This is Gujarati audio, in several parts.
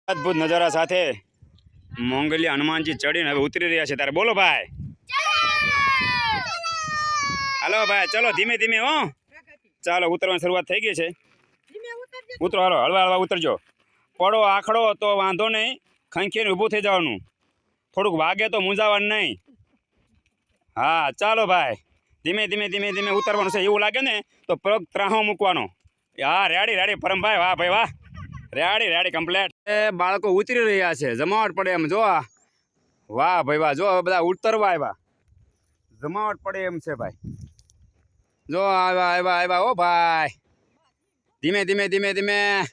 અદ્ભુત નજારા સાથે મોંગલિયા હનુમાનજી ચડીને હવે ઉતરી રહ્યા છે ત્યારે બોલો ભાઈ હાલો ભાઈ ચલો ધીમે ધીમે હો ચાલો ઉતરવાની શરૂઆત થઈ ગઈ છે ઉતરો હાલો હળવા હળવા ઉતરજો પડો આખડો તો વાંધો નહીં ખંખીને ઊભું થઈ જવાનું થોડુંક વાગે તો મૂંઝાવાનું નહીં હા ચાલો ભાઈ ધીમે ધીમે ધીમે ધીમે ઉતરવાનું છે એવું લાગે ને તો પગ ત્રાહો મૂકવાનો હા રેડી રેડી પરમભાઈ વાહ ભાઈ વાહ રેડી રેડી કમ્પ્લેટ એ બાળકો ઉતરી રહ્યા છે જમાવટ પડે એમ જો વાહ ભાઈ વાહ જો બધા ઉતરવા આવ્યા જમાવટ પડે એમ છે ભાઈ જો આવ્યા આવ્યા આવ્યા ઓ ભાઈ ધીમે ધીમે ધીમે ધીમે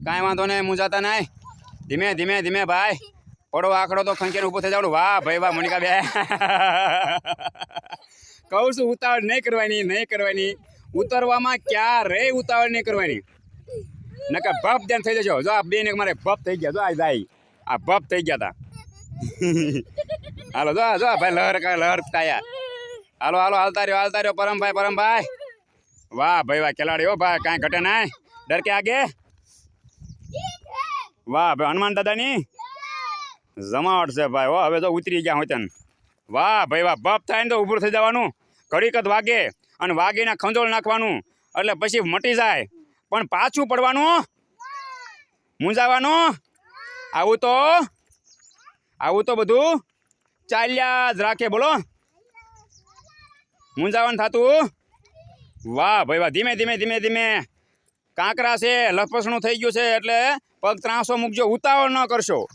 કાંઈ વાંધો નહીં મૂંઝાતા નહીં ધીમે ધીમે ધીમે ભાઈ પડો આખડો તો ખંખેર ઊભો થઈ જવાનું વાહ ભાઈ વાહ મનિકા બે કહું છું ઉતાવળ નહીં કરવાની ઉતરવામાં ક્યારે ઉતાવળ નહીં કરવાની નકર ભપ ધ્યાન થઈ જજો જો આ બેન મારે ભપ થઈ ગયા જો આ જાય આ ભપ થઈ ગયા તા હાલો જો જો ભાઈ લહર કાયા હાલો હાલો હાલતા રહ્યો પરમભાઈ વાહ ભાઈ વાહ ખેલાડી હો ભાઈ કાંઈ ઘટે નાય ડર કે આગે વાહ ભાઈ હનુમાન દાદાની જમાવટ છે ભાઈ હો હવે તો ઉતરી ગયા હોય તને વાહ ભાઈ વાહ બપ થાય ને તો ઊભું થઈ જવાનું ઘડીક જ વાગે અને વાગીને ખંજોળ નાખવાનું એટલે પછી મટી જાય પણ પાછું પડવાનું મૂંઝાવાનું આવું તો બધું ચાલ્યા જ રાખે બોલો મૂંઝાવાનું થતું વાહ ભાઈ વાહ ધીમે ધીમે ધીમે ધીમે કાંકરા છે લપસણું થઈ ગયું છે એટલે પગ ત્રાસો મૂકજો ઉતાવળ ન કરશો